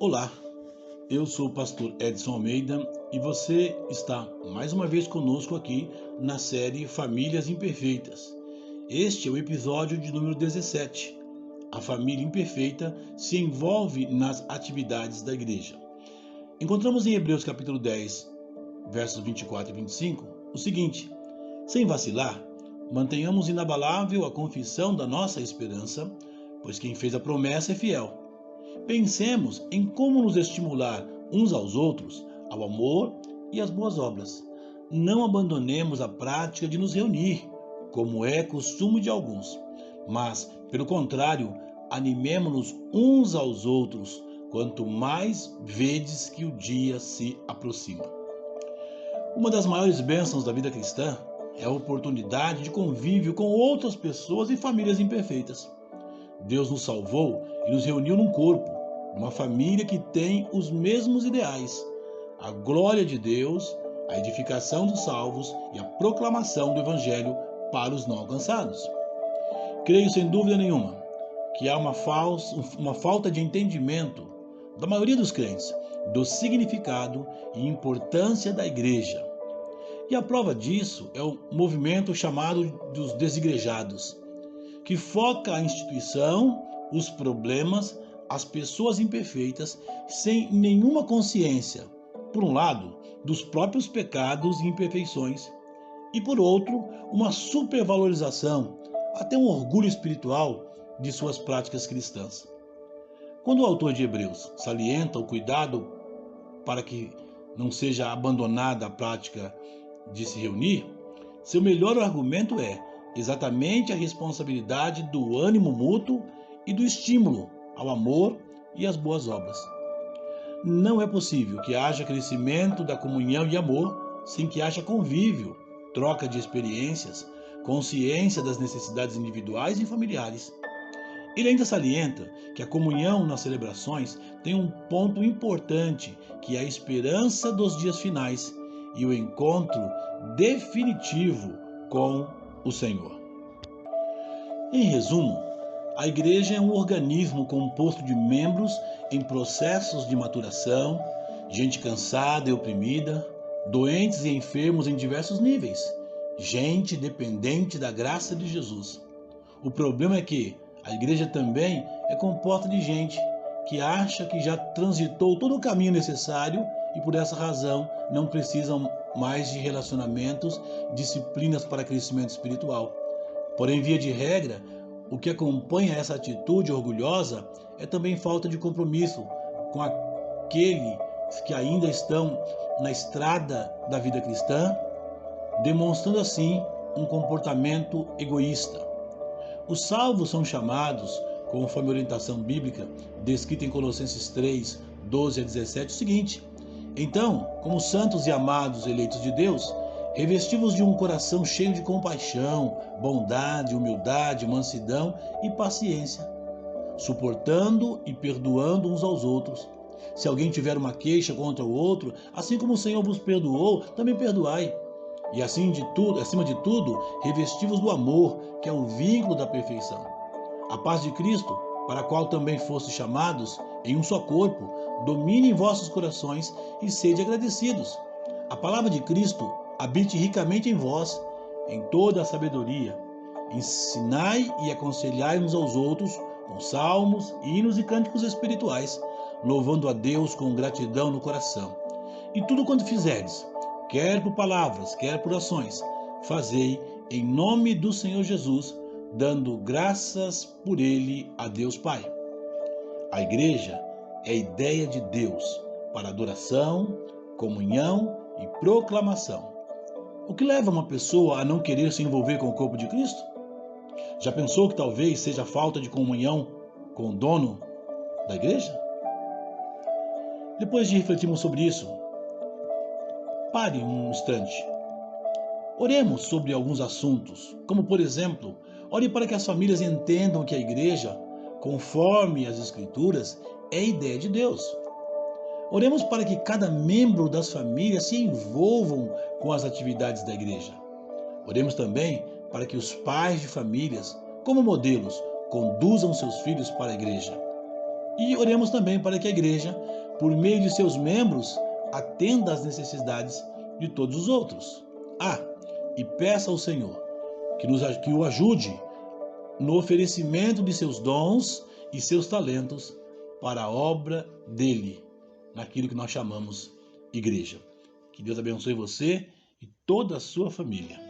Olá, eu sou o pastor Edson Almeida e você está mais uma vez conosco aqui na série Famílias Imperfeitas. Este é o episódio de número 17. A família imperfeita se envolve nas atividades da igreja. Encontramos em Hebreus capítulo 10, versos 24 e 25, o seguinte: sem vacilar, mantenhamos inabalável a confissão da nossa esperança, pois quem fez a promessa é fiel. Pensemos em como nos estimular uns aos outros ao amor e às boas obras. Não abandonemos a prática de nos reunir, como é costume de alguns, mas, pelo contrário, animemo-nos uns aos outros, quanto mais vedes que o dia se aproxima. Uma das maiores bênçãos da vida cristã é a oportunidade de convívio com outras pessoas e famílias imperfeitas. Deus nos salvou e nos reuniu num corpo, uma família que tem os mesmos ideais: a glória de Deus, a edificação dos salvos e a proclamação do Evangelho para os não alcançados. Creio sem dúvida nenhuma que há uma falta de entendimento da maioria dos crentes do significado e importância da igreja. E a prova disso é o movimento chamado dos desigrejados, que foca a instituição, os problemas, as pessoas imperfeitas, sem nenhuma consciência, por um lado, dos próprios pecados e imperfeições, e por outro, uma supervalorização, até um orgulho espiritual de suas práticas cristãs. Quando o autor de Hebreus salienta o cuidado para que não seja abandonada a prática de se reunir, seu melhor argumento é exatamente a responsabilidade do ânimo mútuo e do estímulo ao amor e às boas obras. Não é possível que haja crescimento da comunhão e amor sem que haja convívio, troca de experiências, consciência das necessidades individuais e familiares. Ele ainda salienta que a comunhão nas celebrações tem um ponto importante, que é a esperança dos dias finais e o encontro definitivo com o Senhor. Em resumo, a igreja é um organismo composto de membros em processos de maturação, gente cansada e oprimida, doentes e enfermos em diversos níveis, gente dependente da graça de Jesus. O problema é que a igreja também é composta de gente que acha que já transitou todo o caminho necessário e por essa razão não precisam mais de relacionamentos, disciplinas para crescimento espiritual. Porém, via de regra, o que acompanha essa atitude orgulhosa é também falta de compromisso com aqueles que ainda estão na estrada da vida cristã, demonstrando assim um comportamento egoísta. Os salvos são chamados, conforme a orientação bíblica descrita em Colossenses 3, 12 a 17, o seguinte: então, como santos e amados eleitos de Deus, revestivos de um coração cheio de compaixão, bondade, humildade, mansidão e paciência, suportando e perdoando uns aos outros. Se alguém tiver uma queixa contra o outro, assim como o Senhor vos perdoou, também perdoai. E acima de tudo, revestivos do amor, que é o vínculo da perfeição. A paz de Cristo, para a qual também fostes chamados, em um só corpo, domine em vossos corações e sede agradecidos. A palavra de Cristo habite ricamente em vós, em toda a sabedoria. Ensinai e aconselhai uns aos outros com salmos, hinos e cânticos espirituais, louvando a Deus com gratidão no coração. E tudo quanto fizerdes, quer por palavras, quer por ações, fazei em nome do Senhor Jesus, dando graças por ele a Deus Pai. A igreja é a ideia de Deus para adoração, comunhão e proclamação. O que leva uma pessoa a não querer se envolver com o corpo de Cristo? Já pensou que talvez seja a falta de comunhão com o dono da igreja? Depois de refletirmos sobre isso, pare um instante. Oremos sobre alguns assuntos, como por exemplo, ore para que as famílias entendam que a igreja, conforme as Escrituras, é a ideia de Deus. Oremos para que cada membro das famílias se envolvam com as atividades da igreja. Oremos também para que os pais de famílias, como modelos, conduzam seus filhos para a igreja. E oremos também para que a igreja, por meio de seus membros, atenda às necessidades de todos os outros. E peça ao Senhor que o ajude no oferecimento de seus dons e seus talentos para a obra dele, naquilo que nós chamamos igreja. Que Deus abençoe você e toda a sua família.